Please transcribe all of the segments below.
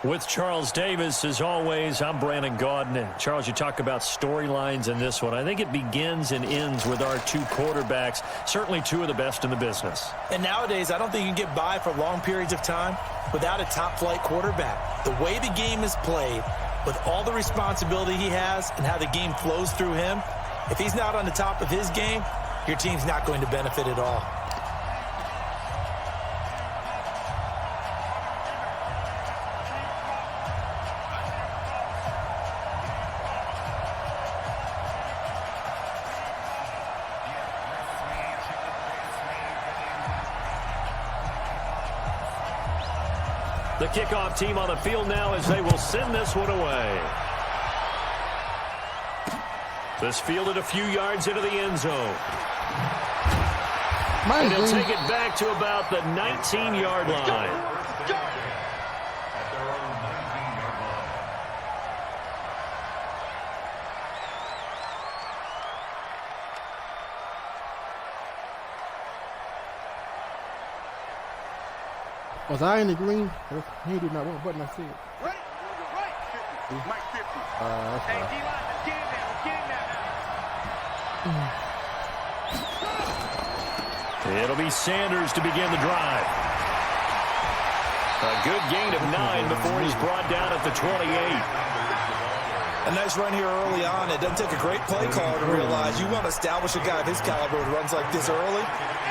With Charles Davis, as always, I'm Brandon Gaudin. And Charles, you talk about storylines in this one. I think it begins and ends with our two quarterbacks, certainly two of the best in the business. And nowadays, I don't think you can get by for long periods of time without a top-flight quarterback. The way the game is played, with all the responsibility he has and how the game flows through him, if he's not on the top of his game, your team's not going to benefit at all. The kickoff team on the field now as they will send this one away. This fielded a few yards into the end zone. And he'll take it back to about the 19-yard line. Was I in the green? He did not want button. I see it. Right. Mike 50. That's hey, right. D-line, let's get him now. It'll be Sanders to begin the drive. A good gain of 9 before he's brought down at the 28. A nice run here early on. It doesn't take a great play caller to realize you want to establish a guy of his caliber who runs like this early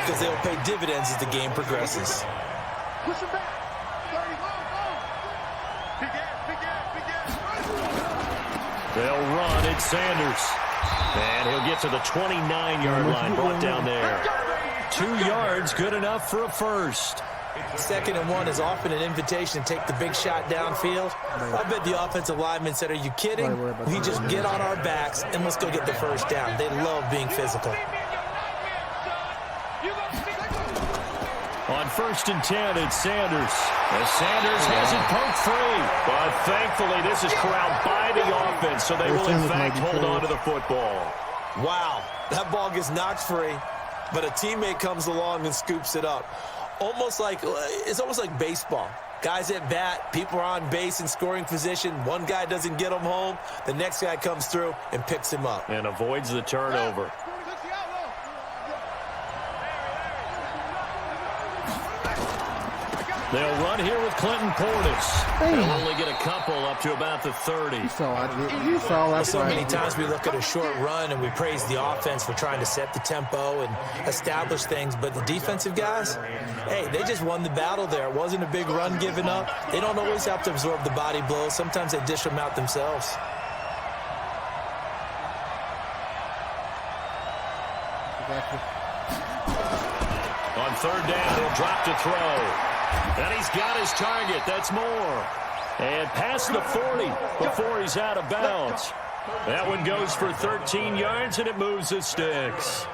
because they'll pay dividends as the game progresses. Push him back. 30, go. Big ass. They'll run. It's Sanders. And he'll get to the 29-yard line, brought down there. 2 yards, good enough for a first. 2nd and 1 is often an invitation to take the big shot downfield. I bet the offensive lineman said, are you kidding? We just get on our backs and let's go get the first down. They love being physical. On 1st and 10, it's Sanders. As Sanders has it poked free. But thankfully, this is corralled by the offense, so they will, in fact, hold on to the football. Wow, that ball gets knocked free, but a teammate comes along and scoops it up. It's almost like baseball. Guys at bat, people are on base in scoring position. One guy doesn't get him home. The next guy comes through and picks him up. And avoids the turnover. They'll run here with Clinton Portis. They'll only get a couple up to about the 30. You saw that. So many times we look at a short run and we praise the offense for trying to set the tempo and establish things, but the defensive guys, hey, they just won the battle there. It wasn't a big run given up. They don't always have to absorb the body blows. Sometimes they dish them out themselves. On 3rd down, he'll drop to throw. And he's got his target. That's more. And past the 40 before he's out of bounds. That one goes for 13 yards, and it moves the sticks.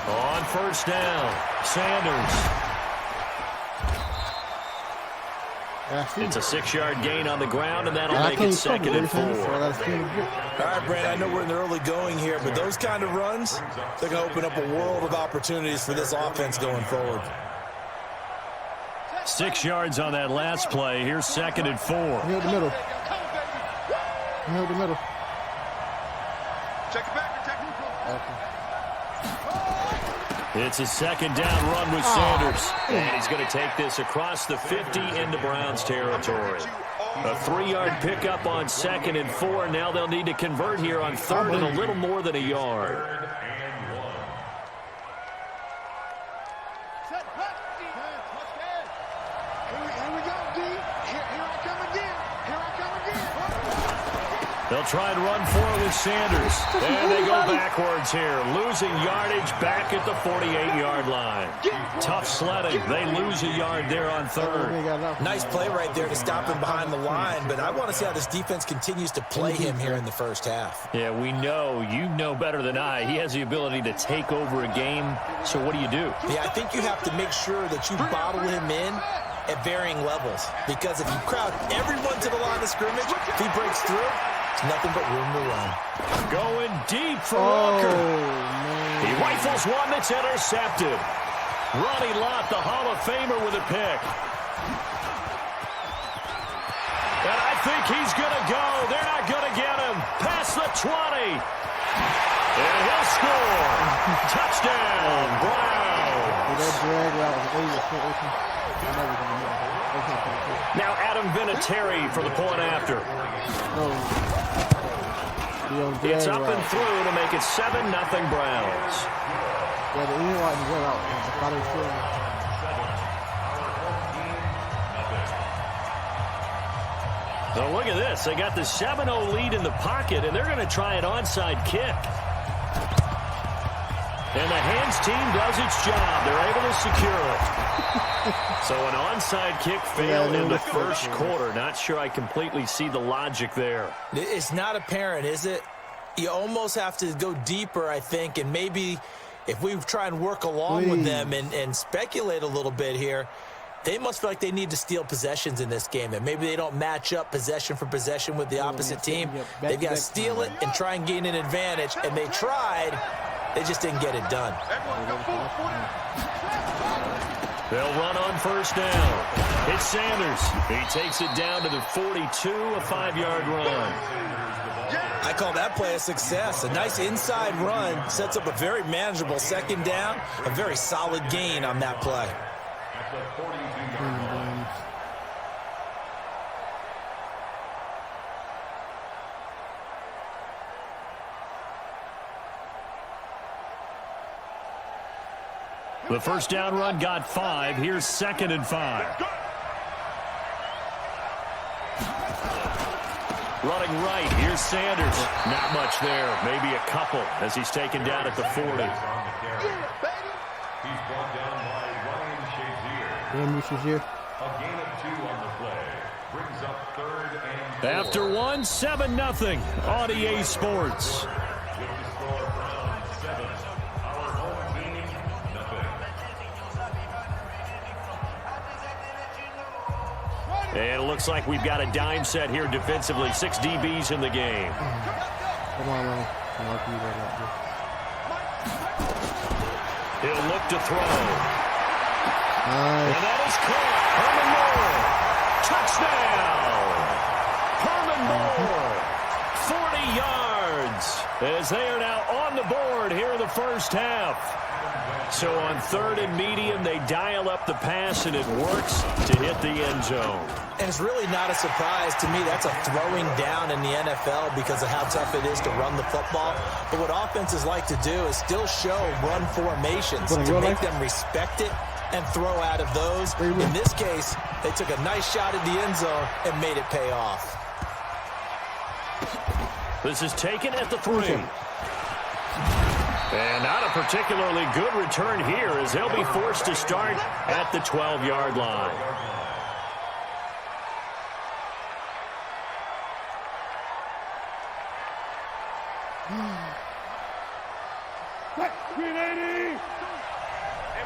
On 1st down, Sanders. It's a 6-yard gain on the ground, and that'll make it 2nd and 4. All right, Brand, I know we're in the early going here, but those kind of runs, they're going to open up a world of opportunities for this offense going forward. 6 yards on that last play. Here's 2nd and 4. Near the middle. Check it back. Okay. It's a 2nd down run with Sanders. And he's going to take this across the 50 into Browns territory. A 3-yard pickup on 2nd and 4. Now they'll need to convert here on 3rd and a little more than a yard. They'll try and run for it with Sanders. And they go backwards here, losing yardage back at the 48-yard line. Tough sledding. They lose a yard there on 3rd. Nice play right there to stop him behind the line, but I want to see how this defense continues to play him here in the first half. Yeah, we know. You know better than I. He has the ability to take over a game. So what do? Yeah, I think you have to make sure that you bottle him in at varying levels, because if you crowd everyone to the line of scrimmage, if he breaks through, It's nothing but room to run. Going deep for Oh, Walker. man. He rifles one that's intercepted. Ronnie Lott, the Hall of Famer, with a pick. And I think he's going to go. They're not going to get him. Past the 20. And he'll score. Touchdown, Browns. That drag route was over. Now Adam Vinatieri for the point after. It's up and through to make it 7-0 Browns. Yeah, the end route and drag out. I thought it was So look at this. They got the 7-0 lead in the pocket, and they're going to try an onside kick. And the hands team does its job. They're able to secure it. So an onside kick failed in the first quarter. Not sure I completely see the logic there. It's not apparent, is it? You almost have to go deeper, I think, and maybe if we try and work along with them and speculate a little bit here, they must feel like they need to steal possessions in this game. That maybe they don't match up possession for possession with the opposite team. They've got to steal it and try and gain an advantage. And they tried. They just didn't get it done. They'll run on first down. It's Sanders. He takes it down to the 42, a 5-yard run. I call that play a success. A nice inside run sets up a very manageable second down. A very solid gain on that play. The first down run got 5. Here's 2nd and 5. Running right. Here's Sanders. Not much there. Maybe a couple as he's taken down at the 40. He's brought down by Ryan Shazier. Damn, Shazier. A gain of 2 on the play. Brings up 3rd and 4. After 1, 7-0 on EA Sports. With the score, Browns 7. Our home team, nothing. And it looks like we've got a dime set here defensively. 6 DBs in the game. Come on, man. He'll look to throw. Nice. And that is caught. Herman Moore. Touchdown. Herman Moore. 40 yards as they are now on the board here in the first half. So on 3rd and medium, they dial up the pass, and it works to hit the end zone. And it's really not a surprise to me. That's a throwing down in the NFL because of how tough it is to run the football. But what offenses like to do is still show run formations to make them respect it and throw out of those. In this case, they took a nice shot at the end zone and made it pay off. This is taken at the 3. And not a particularly good return here as they'll be forced to start at the 12-yard line. Hey,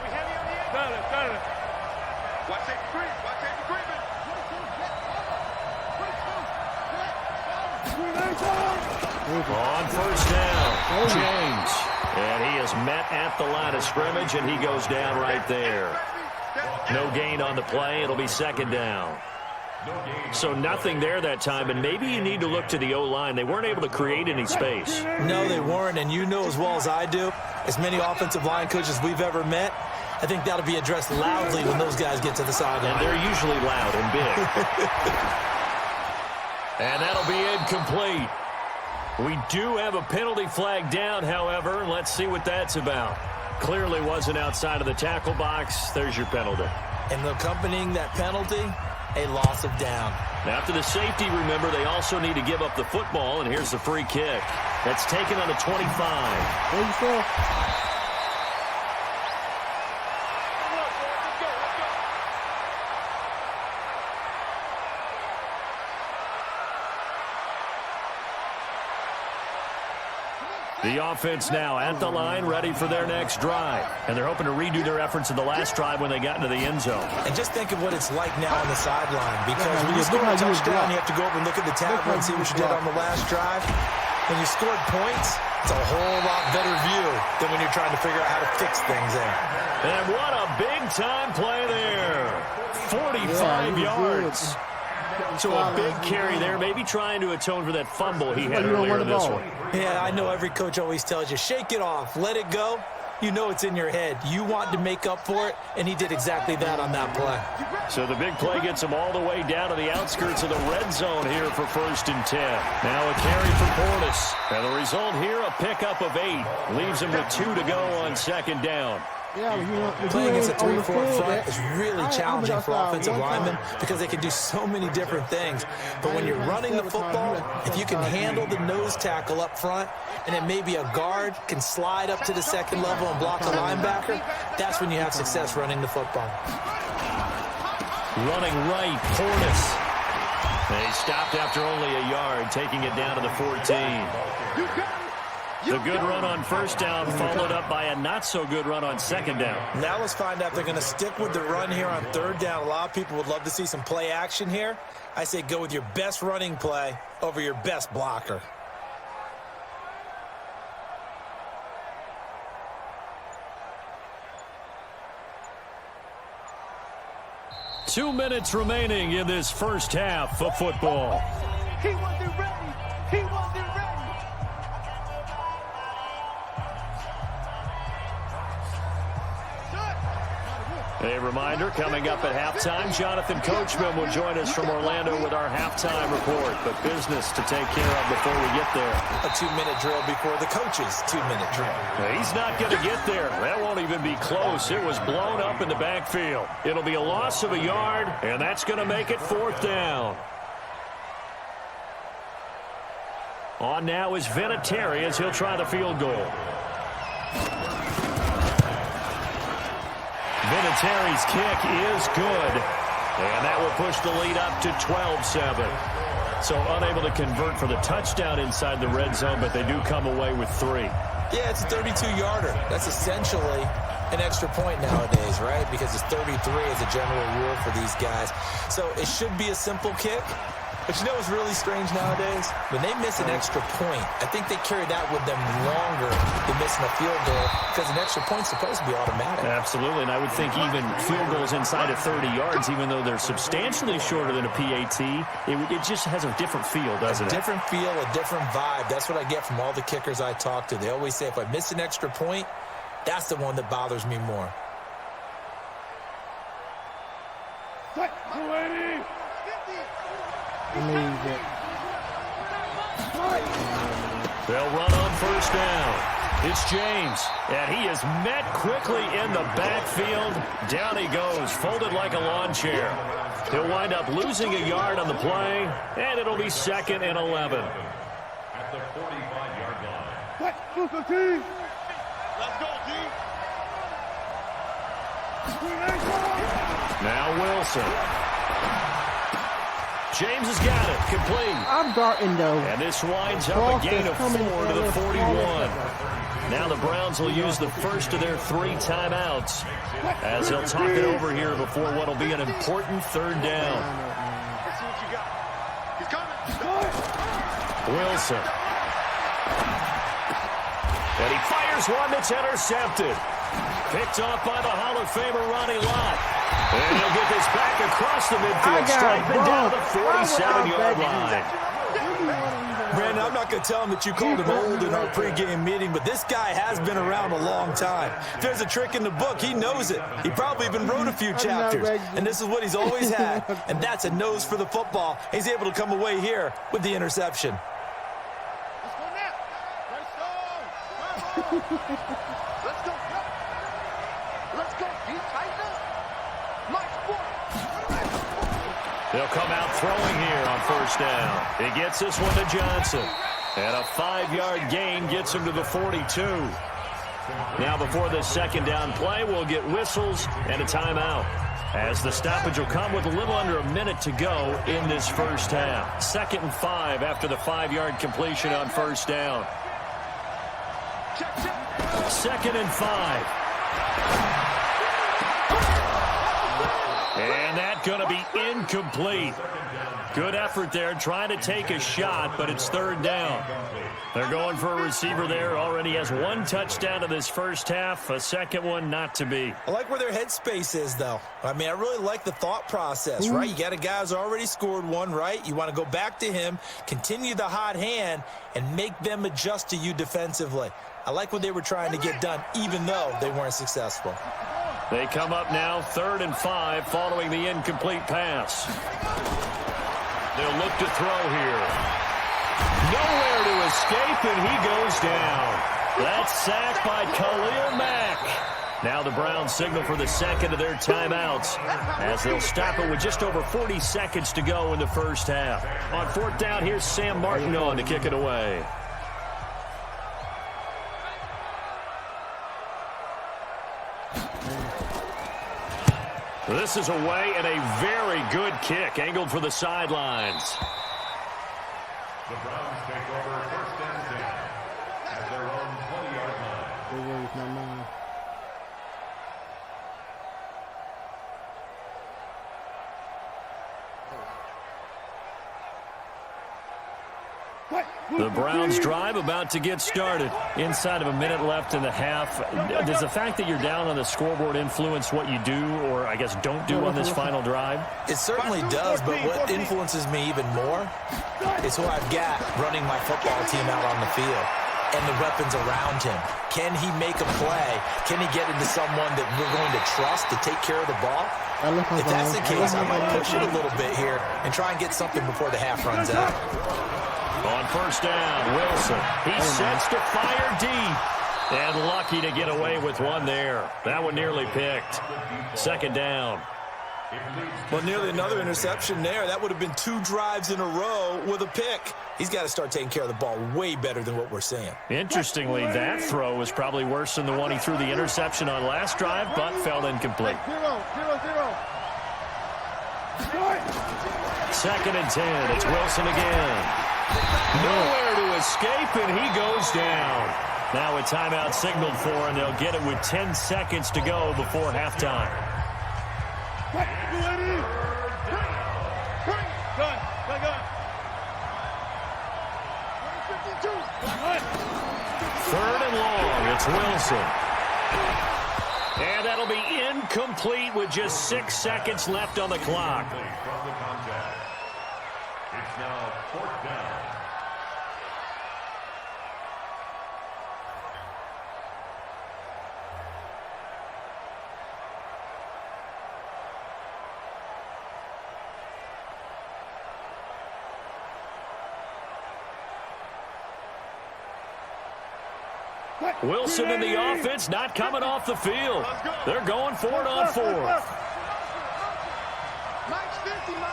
we heavy on the end. Got it. Watch Tate McCreary. Watch Tate McCreary. On first down, James. And he is met at the line of scrimmage, and he goes down right there. No gain on the play. It'll be 2nd down. So nothing there that time, and maybe you need to look to the O-line. They weren't able to create any space. No, they weren't, and you know as well as I do, as many offensive line coaches we've ever met, I think that'll be addressed loudly when those guys get to the sideline. And they're usually loud and big. And that'll be incomplete. We do have a penalty flag down, however. Let's see what that's about. Clearly wasn't outside of the tackle box. There's your penalty. And accompanying that penalty, a loss of down. After the safety, remember, they also need to give up the football, and here's the free kick. That's taken on the 25. There you go. The offense now at the line, ready for their next drive. And they're hoping to redo their efforts in the last drive when they got into the end zone. And just think of what it's like now on the sideline. Because when you score a touchdown, you have to go over and look at the tablet and see what you did on the last drive. When you scored points, it's a whole lot better view than when you're trying to figure out how to fix things there. And what a big-time play there. 45 yards. So a big carry there, maybe trying to atone for that fumble he had earlier in this one. Yeah, I know every coach always tells you, shake it off, let it go. You know it's in your head. You want to make up for it, and he did exactly that on that play. So the big play gets him all the way down to the outskirts of the red zone here for 1st and 10. Now a carry for Portis. And the result here, a pickup of 8. Leaves him with 2 to go on 2nd down. Playing against a 3-4 front is really challenging for offensive linemen because they can do so many different things. But when you're running the football, if you can handle the nose tackle up front, and then maybe a guard can slide up to the 2nd level and block a linebacker, that's when you have success running the football. Running right, Portis. They stopped after only a yard, taking it down to the 14. The good run on 1st down followed up by a not-so-good run on 2nd down. Now let's find out if they're going to stick with the run here on 3rd down. A lot of people would love to see some play action here. I say go with your best running play over your best blocker. Two minutes remaining in this first half of football. He wasn't ready. He wasn't ready. A reminder, coming up at halftime, Jonathan Coachman will join us from Orlando with our halftime report. But business to take care of before we get there. A 2-minute drill before the coach's 2-minute drill. He's not going to get there. That won't even be close. It was blown up in the backfield. It'll be a loss of a yard, and that's going to make it 4th down. On now is Vinatieri as he'll try the field goal. Vinatieri's kick is good, and that will push the lead up to 12-7. So unable to convert for the touchdown inside the red zone, but they do come away with 3. Yeah, it's a 32-yarder. That's essentially an extra point nowadays, right? Because it's 33 as a general rule for these guys. So it should be a simple kick. But you know what's really strange nowadays? When they miss an extra point, I think they carry that with them longer than missing a field goal because an extra point's supposed to be automatic. Absolutely, and I would think even field goals inside of 30 yards, even though they're substantially shorter than a PAT, it just has a different feel, doesn't it? A different feel, a different vibe. That's what I get from all the kickers I talk to. They always say if I miss an extra point, that's the one that bothers me more. They'll run on 1st down. It's James, and he is met quickly in the backfield. Down he goes, folded like a lawn chair. He'll wind up losing a yard on the play, and it'll be 2nd and 11. At the 45-yard line. Let's go, team. Let's go, team. Now Wilson. James has got it. Complete. I'm darting, though. And this winds up a gain of 4 to the 41. Now the Browns will use the first of their 3 timeouts as they'll talk it over here before what will be an important 3rd down. Let's see what you got. He's coming. Wilson. And he fires one that's intercepted. Picked off by the Hall of Famer Ronnie Lott. And he'll get this back across the midfield, striping down the 47-yard line. Brandon, I'm not going to tell him that you called him old in our pregame meeting, but this guy has been around a long time. If there's a trick in the book, he knows it. He probably even wrote a few chapters, and this is what he's always had, and that's a nose for the football. He's able to come away here with the interception. Let's go now. Let's go. Let's go. Let's go. Be tighter. They'll come out throwing here on 1st down. He gets this one to Johnson. And a 5-yard gain gets him to the 42. Now before this 2nd down play, we'll get whistles and a timeout, as the stoppage will come with a little under a minute to go in this first half. 2nd and 5 after the 5-yard completion on 1st down. 2nd and 5. And that's going to be incomplete. Good effort there, trying to take a shot, but it's 3rd down. They're going for a receiver there. Already has 1 touchdown in this first half. A second one not to be. I like where their headspace is, though. I mean, I really like the thought process, right? You got a guy who's already scored 1, right? You want to go back to him, continue the hot hand, and make them adjust to you defensively. I like what they were trying to get done, even though they weren't successful. They come up now 3rd and 5 following the incomplete pass. They'll look to throw here. Nowhere to escape, and he goes down. That's sacked by Khalil Mack. Now the Browns signal for the second of their timeouts as they'll stop it with just over 40 seconds to go in the first half. On 4th down, here's Sam Martin on to kick it away. This is away and a very good kick angled for the sidelines. The Browns take over 1st and 10 at their own 20-yard line. The Browns drive about to get started. Inside of a minute left in the half. Does the fact that you're down on the scoreboard influence what you do, or I guess don't do on this final drive? It certainly does, but what influences me even more is who I've got running my football team out on the field and the weapons around him. Can he make a play? Can he get into someone that we're going to trust to take care of the ball? If that's the case, I might push it a little bit here and try and get something before the half runs out. On 1st down, Wilson. He sets to fire deep. And lucky to get away with one there. That one nearly picked. 2nd down. Well, nearly another interception there. That would have been 2 drives in a row with a pick. He's got to start taking care of the ball way better than what we're seeing. Interestingly, that throw was probably worse than the one he threw the interception on last drive, but fell incomplete. 2nd and 10. It's Wilson again. Nowhere to escape, and he goes down. Now a timeout signaled for, and they'll get it with 10 seconds to go before halftime. Third and long, it's Wilson. And that'll be incomplete with just 6 seconds left on the clock. From the contact. It's now 4th down. Wilson in the offense, not coming off the field. They're going for it on 4th.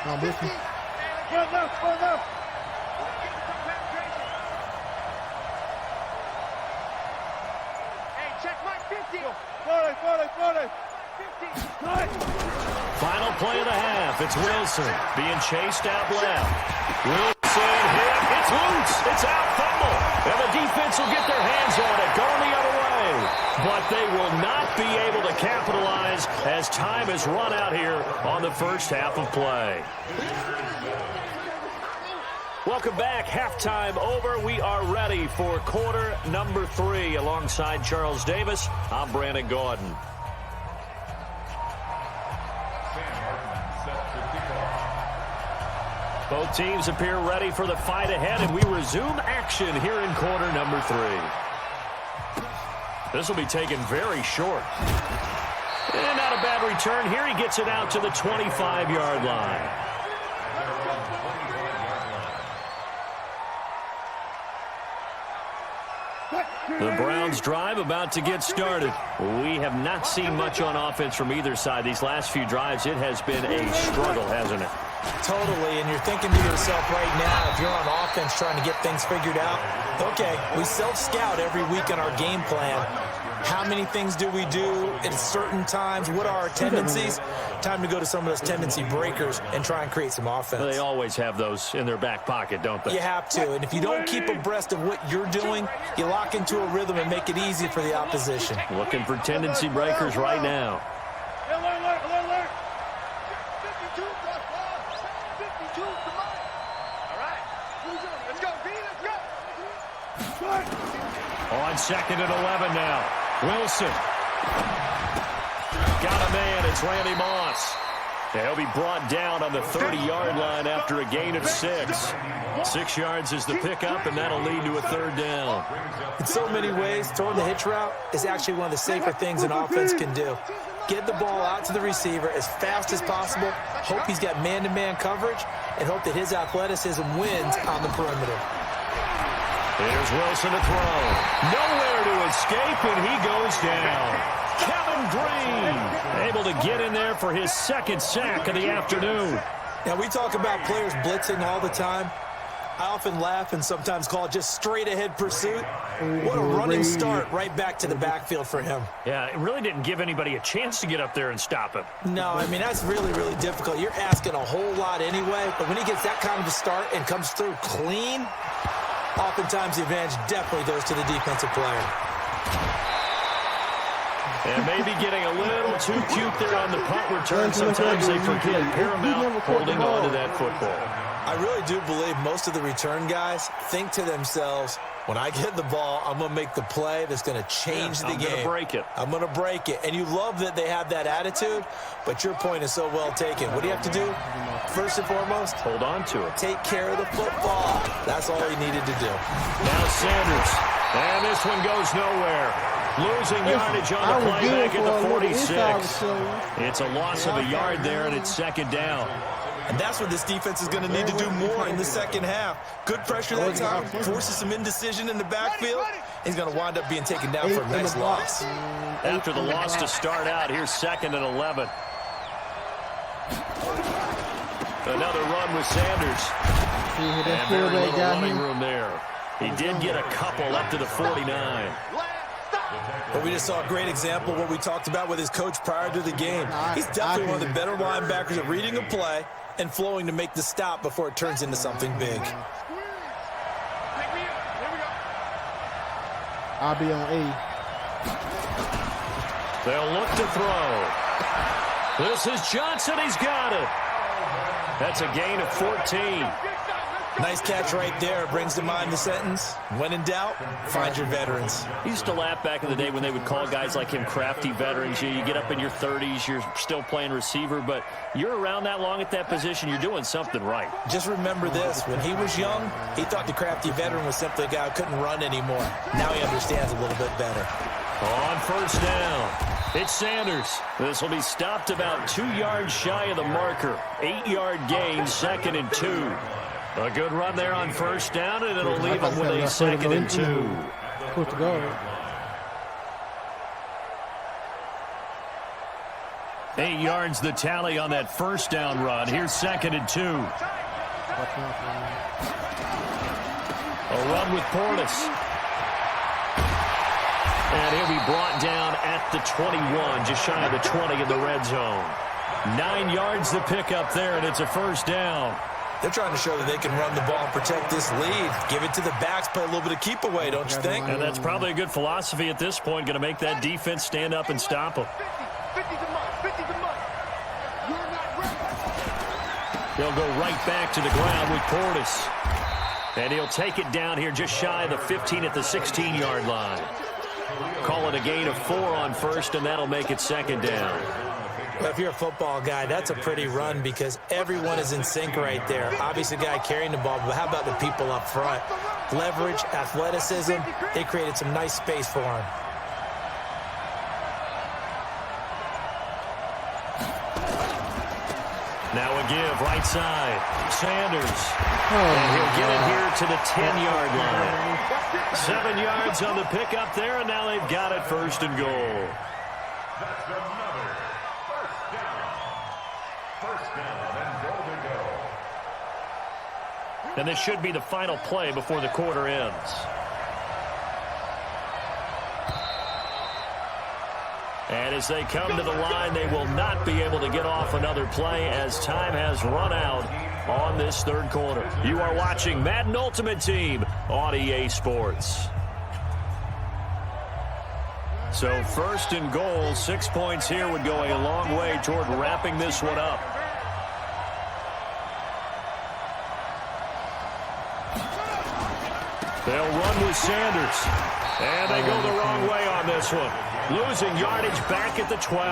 Now, Wilson. Final play of the half. It's Wilson being chased out left. Wilson hit. It's loose. It's out. Fumble. And the defense will get their hands on it. Going the other way. But they will not be able to capitalize as time has run out here on the first half of play. Welcome back. Halftime over. We are ready for quarter number 3. Alongside Charles Davis, I'm Brandon Gordon. Both teams appear ready for the fight ahead, and we resume action here in quarter number 3. This will be taken very short. And not a bad return here. He gets it out to the 25-yard line. The Browns drive about to get started. We have not seen much on offense from either side. These last few drives, it has been a struggle, hasn't it? Totally, and you're thinking to yourself right now, if you're on offense trying to get things figured out, okay, we self-scout every week in our game plan. How many things do we do at certain times? What are our tendencies? Time to go to some of those tendency breakers and try and create some offense. Well, they always have those in their back pocket, don't they? You have to. And if you don't keep abreast of what you're doing, you lock into a rhythm and make it easy for the opposition. Looking for tendency breakers right now. Alert. 52 plus 52, come on. All right. Let's go, B, let's go. On 2nd and 11 now. Wilson. Got a man. It's Randy Moss. And he'll be brought down on the 30-yard line after a gain of 6. 6 yards is the pickup, and that'll lead to a 3rd down. In so many ways, throwing the hitch route is actually one of the safer things an offense can do. Get the ball out to the receiver as fast as possible, hope he's got man-to-man coverage, and hope that his athleticism wins on the perimeter. Here's Wilson to throw. Nowhere to escape, and he goes down. Kevin Green able to get in there for his 2nd sack of the afternoon. Now, we talk about players blitzing all the time. I often laugh and sometimes call it just straight-ahead pursuit. What a running start right back to the backfield for him. Yeah, it really didn't give anybody a chance to get up there and stop him. No, I mean, that's really, really difficult. You're asking a whole lot anyway, but when he gets that kind of a start and comes through clean, oftentimes the advantage definitely goes to the defensive player. And maybe getting a little too cute there on the punt return. Sometimes they forget paramount holding on to that football. I really do believe most of the return guys think to themselves, when I get the ball, I'm going to make the play that's going to change the game. I'm going to break it. I'm going to break it. And you love that they have that attitude, but your point is so well taken. What do you have to do? First and foremost, hold on to it. Take care of the football. That's all he needed to do. Now Sanders. And this one goes nowhere. Losing yardage on the play back at the 46. It's a loss of a yard there, and it's 2nd down. And that's what this defense is going to need to do more in the second half. Good pressure that time, forces some indecision in the backfield. He's going to wind up being taken down for a nice loss. After the loss to start out, here's 2nd and 11. Another run with Sanders. And very little running room there. He did get a couple up to the 49. But we just saw a great example of what we talked about with his coach prior to the game. He's definitely one of the better linebackers at reading a play and flowing to make the stop before it turns into something big. I'll be on A. They'll look to throw. This is Johnson. He's got it. That's a gain of 14. Nice catch right there. Brings to mind the sentence, when in doubt, find your veterans. He used to laugh back in the day when they would call guys like him crafty veterans. You get up in your 30s, you're still playing receiver, but you're around that long at that position, you're doing something right. Just remember this. When he was young, he thought the crafty veteran was simply a guy who couldn't run anymore. Now he understands a little bit better. On 1st down, it's Sanders. This will be stopped about 2 yards shy of the marker. 8-yard gain, 2nd and 2. A good run there on 1st down, and it'll leave him with a 2nd and 2. Good to go. 8 yards the tally on that 1st down run. Here's 2nd and 2. A run with Portis. And he'll be brought down at the 21, just shy of the 20 in the red zone. 9 yards the pickup there, and it's a 1st down. They're trying to show that they can run the ball and protect this lead. Give it to the backs, play a little bit of keep away, don't you think? And that's probably a good philosophy at this point, going to make that defense stand up and stop them. 50's a month. You're not ready. They'll go right back to the ground with Portis. And he'll take it down here just shy of the 15 at the 16-yard line. Call it a gain of 4 on 1st, and that'll make it 2nd down. Well, if you're a football guy, that's a pretty run because everyone is in sync right there. Obviously, the guy carrying the ball, but how about the people up front? Leverage, athleticism, they created some nice space for him. Now a give, right side. Sanders. And he'll get it here to the 10-yard line. 7 yards on the pickup there, and now they've got it 1st and goal. That's another first down. First down and goal to go. And this should be the final play before the quarter ends. And as they come to the line, they will not be able to get off another play as time has run out on this third quarter. You are watching Madden Ultimate Team on EA Sports. So first and goal, 6 points here would go a long way toward wrapping this one up. They'll run with Sanders. And they go the wrong way on this one. Losing yardage back at the 12.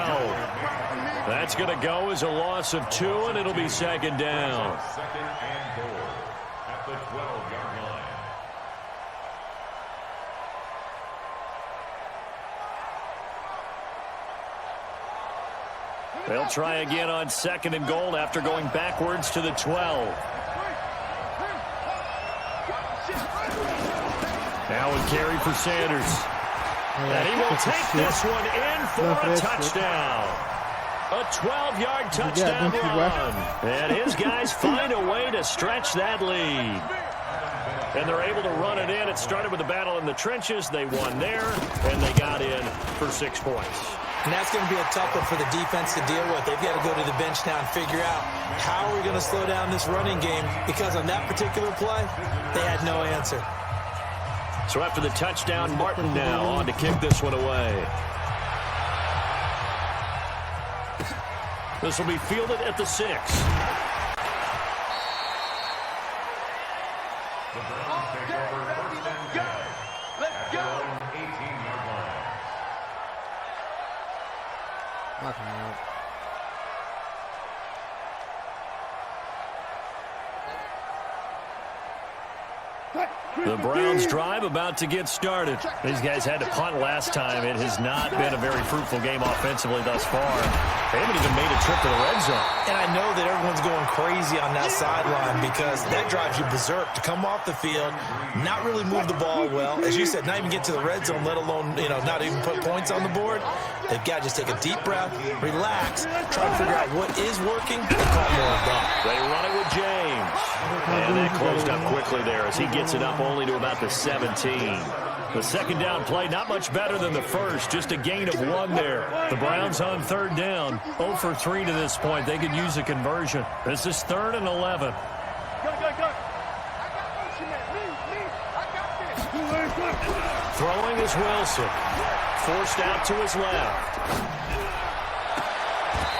That's going to go as a loss of 2, and it'll be second down. Second and goal at the 12-yard line. They'll try again on second and goal after going backwards to the 12. Now a carry for Sanders. And he will take this one in for a touchdown. A 12-yard touchdown run. And his guys find a way to stretch that lead. And they're able to run it in. It started with a battle in the trenches. They won there, and they got in for 6 points. And that's going to be a tough one for the defense to deal with. They've got to go to the bench now and figure out how are we going to slow down this running game, because on that particular play, they had no answer. So after the touchdown, Martin now on to kick this one away. This will be fielded at the 6. The Browns take over first and 10 at their own 18-yard line. The Browns drive about to get started. These guys had to punt last time. It has not been a very fruitful game offensively thus far. They haven't even made a trip to the red zone. And I know that everyone's going crazy on that sideline because that drives you berserk to come off the field, not really move the ball well. As you said, not even get to the red zone, let alone, not even put points on the board. They've got to just take a deep breath, relax, try to figure out what is working, and call more of that. They run it with James. And they closed up quickly there as he gets it up only to about the 17. The second down play, not much better than the first, just a gain of 1 there. The Browns on third down, 0 for 3 to this point. They could use a conversion. This is 3rd and 11. Go. I got this, man. Me. I got this. Throwing is Wilson. Forced out to his left.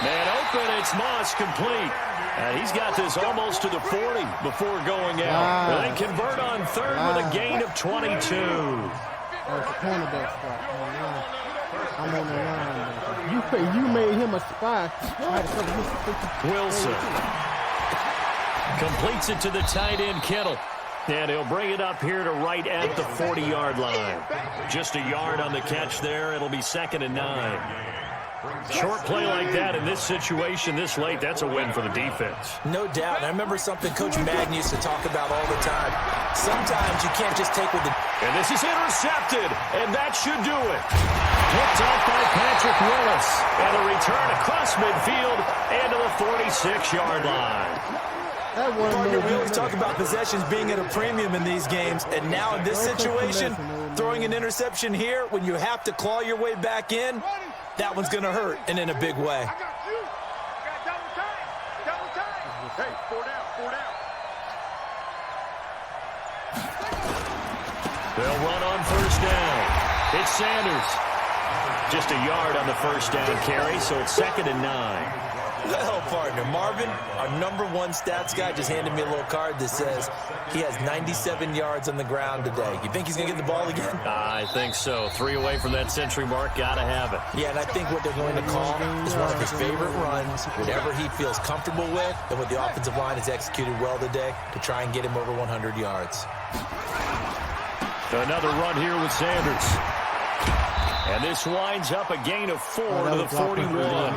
Man open, it's Moss, complete. And he's got this almost to the 40 before going out. They convert on third with a gain of 22. That's the cornerback spot. I'm on the line. You made him a spy. Wilson completes it to the tight end, Kittle. And he'll bring it up here to right at the 40-yard line. Just a yard on the catch there. It'll be 2nd and 9. Short play like that in this situation this late, that's a win for the defense. No doubt. And I remember something Coach Madden used to talk about all the time. Sometimes you can't just take with the... And this is intercepted, and that should do it. Picked up by Patrick Willis. And a return across midfield and to the 46-yard line. Partner, we always talk about possessions being at a premium in these games, and now in this situation, throwing an interception here when you have to claw your way back in, that one's going to hurt, and in a big way. I got you. I got double time. Hey, 4 down. They'll run on first down. It's Sanders. Just a yard on the first down carry, so it's 2nd and 9. Well, partner, Marvin, our #1 stats guy, just handed me a little card that says he has 97 yards on the ground today. You think he's going to get the ball again? I think so. 3 away from that century mark. Got to have it. Yeah, and I think what they're going to call is one of his favorite runs, whatever he feels comfortable with, and what the offensive line has executed well today to try and get him over 100 yards. Another run here with Sanders. And this winds up a gain of 4 to the 41.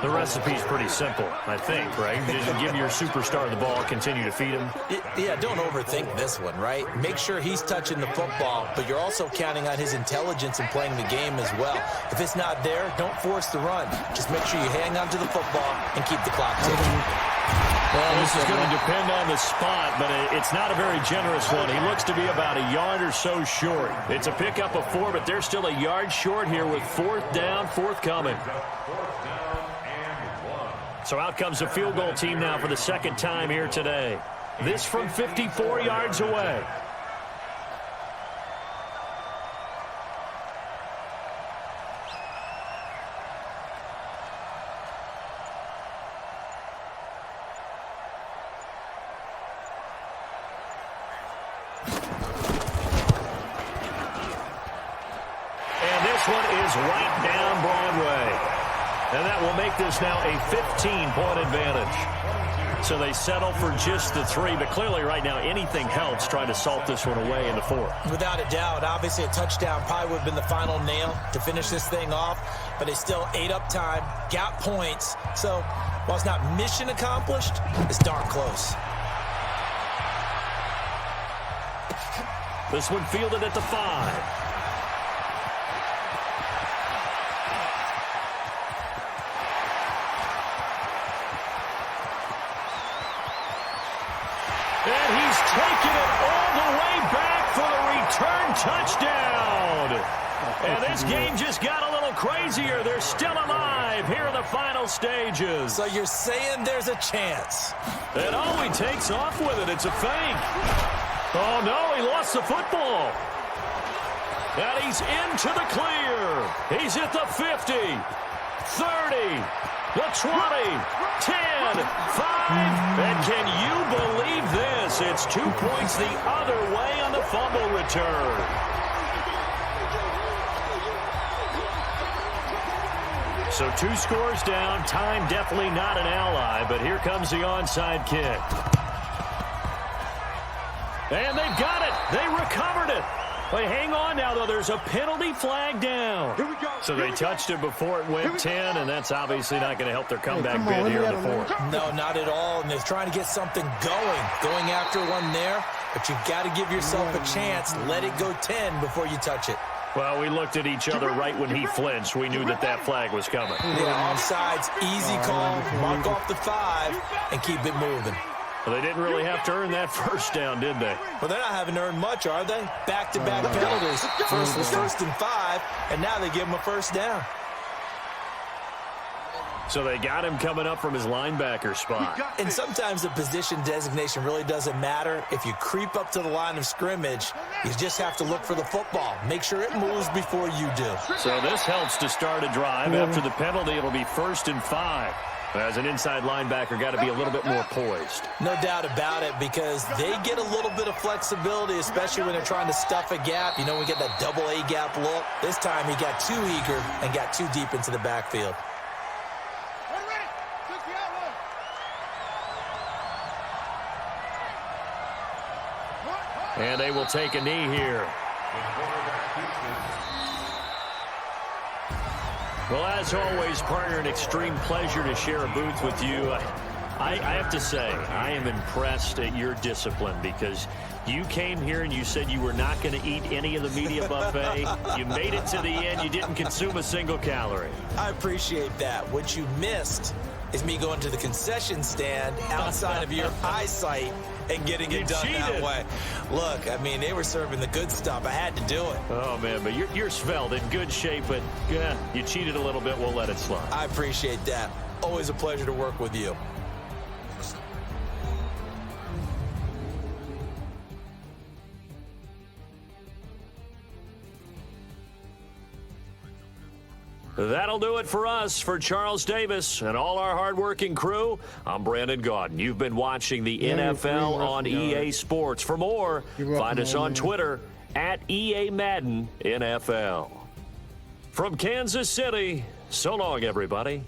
The recipe's pretty simple, I think, right? Just give your superstar the ball, continue to feed him. Yeah, don't overthink this one, right? Make sure he's touching the football, but you're also counting on his intelligence in playing the game as well. If it's not there, don't force the run. Just make sure you hang on to the football and keep the clock ticking. Well, this is going to depend on the spot, but it's not a very generous one. He looks to be about a yard or so short. It's a pickup of 4, but they're still a yard short here with 4th down, forthcoming. So out comes the field goal team now for the second time here today. This from 54 yards away. Right down Broadway. And that will make this now a 15-point advantage. So they settle for just the 3, but clearly right now anything helps trying to salt this one away in the 4th. Without a doubt, obviously a touchdown probably would have been the final nail to finish this thing off, but they still ate up time, got points. So while it's not mission accomplished, it's darn close. This one fielded at the 5. And he's taken it all the way back for the return touchdown. And this game just got a little crazier. They're still alive here in the final stages. So you're saying there's a chance. And oh, he takes off with it. It's a fake. Oh, no, he lost the football. And he's into the clear. He's at the 50, 30, the 20, 10, 5, and can you believe this? It's 2 points the other way on the fumble return. So 2 scores down, time definitely not an ally, but here comes the onside kick. And they've got it. They recovered it. They hang on now, though. There's a penalty flag down. So they touched it before it went 10, and that's obviously not going to help their comeback bid here in the 4th. No, not at all, and they're trying to get something going after one there, but you've got to give yourself a chance. Let it go 10 before you touch it. Well, we looked at each other right when he flinched. We knew that that flag was coming. Yeah, offsides, easy call, mark off the 5, and keep it moving. Well, they didn't really have to earn that first down, did they? Well, they're not having to earn much, are they? Back-to-back penalties. First was 1st and 5, and now they give him a first down. So they got him coming up from his linebacker spot. And sometimes the position designation really doesn't matter. If you creep up to the line of scrimmage, you just have to look for the football. Make sure it moves before you do. So this helps to start a drive. After the penalty, it'll be 1st and 5. As an inside linebacker, got to be a little bit more poised. No doubt about it, because they get a little bit of flexibility, especially when they're trying to stuff a gap. You know, we get that double A gap look. This time he got too eager and got too deep into the backfield. And they will take a knee here. Well, as always, partner, an extreme pleasure to share a booth with you. I have to say, I am impressed at your discipline because you came here and you said you were not going to eat any of the media buffet. You made it to the end. You didn't consume a single calorie. I appreciate that. What you missed is me going to the concession stand outside of your eyesight and getting it done that way. Look, I mean, they were serving the good stuff. I had to do it. Oh, man, but you're svelte, in good shape, but yeah, you cheated a little bit. We'll let it slide. I appreciate that. Always a pleasure to work with you. That'll do it for us. For Charles Davis and all our hardworking crew, I'm Brandon Gaudin. You've been watching the NFL on EA Sports. For more, find us on Twitter at EA Madden NFL. From Kansas City, so long, everybody.